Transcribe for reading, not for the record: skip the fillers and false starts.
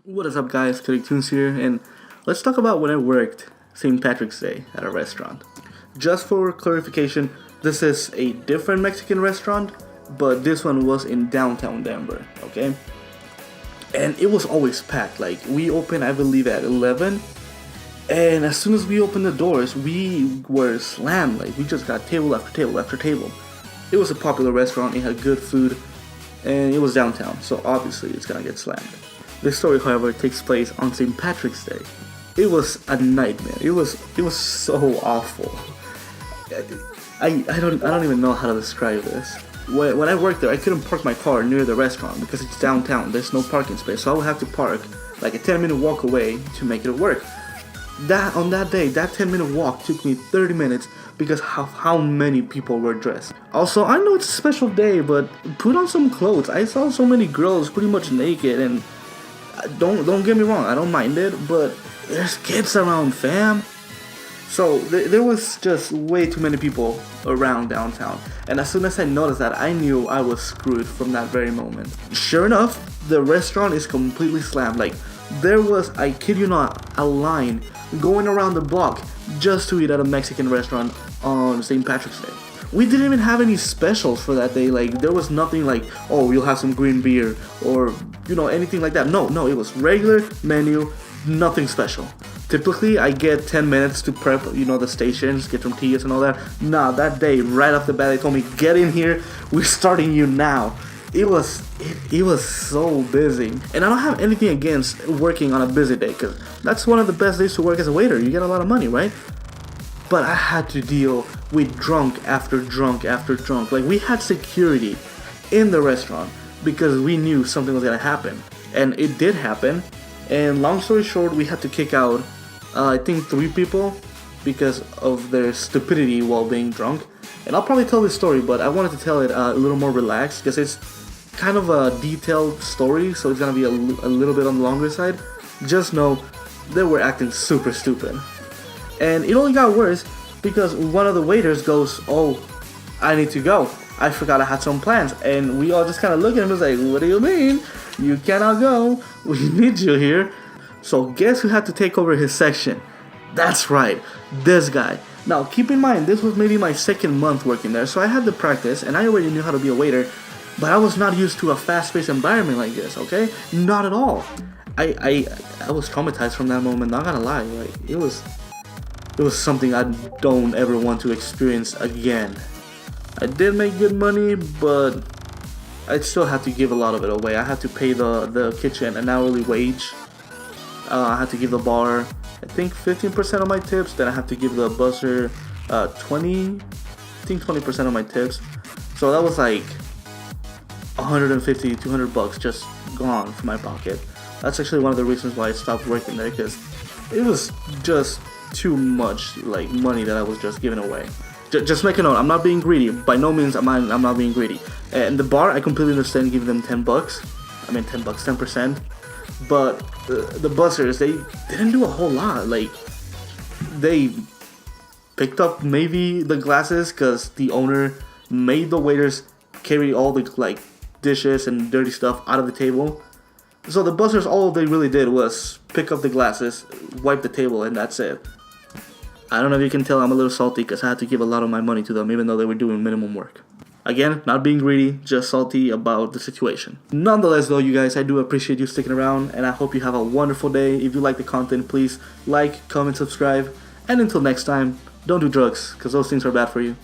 What is up, guys? Tunes here, and let's talk about when I worked St. Patrick's Day at a restaurant. Just for clarification, this is a different Mexican restaurant, but this one was in downtown Denver, okay? And it was always packed. Like, we opened, I believe, at 11, and as soon as we opened the doors, we were slammed. Like, we just got table after table after table. It was a popular restaurant, it had good food, and it was downtown, so obviously it's gonna get slammed. This story, however, takes place on St. Patrick's Day. It was a nightmare. It was so awful. I don't even know how to describe this. When I worked there, I couldn't park my car near the restaurant because it's downtown. There's no parking space, so I would have to park like a 10-minute walk away to make it work. On that day, that 10-minute walk took me 30 minutes because of how many people were dressed. Also, I know it's a special day, but put on some clothes. I saw so many girls pretty much naked, and don't get me wrong, I don't mind it, but there's kids around, fam. So there was just way too many people around downtown, and as soon as I noticed that, I knew I was screwed from that very moment. Sure enough, the restaurant is completely slammed. Like, there was, I kid you not, a line going around the block just to eat at a Mexican restaurant on St. Patrick's Day. We didn't even have any specials for that day. Like, there was nothing like, oh, you'll have some green beer or, you know, anything like that. No, it was regular menu, nothing special. Typically, I get 10 minutes to prep, you know, the stations, get tortillas and all that. Nah, that day, right off the bat, they told me, get in here, we're starting you now. It was so busy. And I don't have anything against working on a busy day, because that's one of the best days to work as a waiter. You get a lot of money, right? But I had to deal with drunk after drunk after drunk. Like, we had security in the restaurant because we knew something was gonna happen. And it did happen. And long story short, we had to kick out, I think 3 people because of their stupidity while being drunk. And I'll probably tell this story, but I wanted to tell it a little more relaxed because it's kind of a detailed story, so it's gonna be a little bit on the longer side. Just know they were acting super stupid. And it only got worse because one of the waiters goes, oh, I need to go. I forgot I had some plans. And we all just kind of look at him and like, what do you mean? You cannot go. We need you here. So guess who had to take over his section? That's right, this guy. Now, keep in mind, this was maybe my 2nd month working there, so I had the practice and I already knew how to be a waiter, but I was not used to a fast-paced environment like this, okay? Not at all. I was traumatized from that moment, not gonna lie. Like, it was something I don't ever want to experience again. I did make good money, but I still had to give a lot of it away. I had to pay the kitchen an hourly wage. I had to give the bar, I think 15% of my tips. Then I had to give the busser 20% of my tips. So that was like 150, 200 bucks just gone from my pocket. That's actually one of the reasons why I stopped working there, because it was just too much like money that I was just giving away. Just make a note, I'm not being greedy. By no means I'm not being greedy. And the bar, I completely understand giving them 10 bucks. I mean 10 bucks, 10%. But the bussers, they didn't do a whole lot. Like, they picked up maybe the glasses because the owner made the waiters carry all the like dishes and dirty stuff out of the table. So the bussers, all they really did was pick up the glasses, wipe the table, and that's it. I don't know if you can tell I'm a little salty because I had to give a lot of my money to them even though they were doing minimum work. Again, not being greedy, just salty about the situation. Nonetheless though, you guys, I do appreciate you sticking around, and I hope you have a wonderful day. If you like the content, please like, comment, subscribe, and until next time, don't do drugs because those things are bad for you.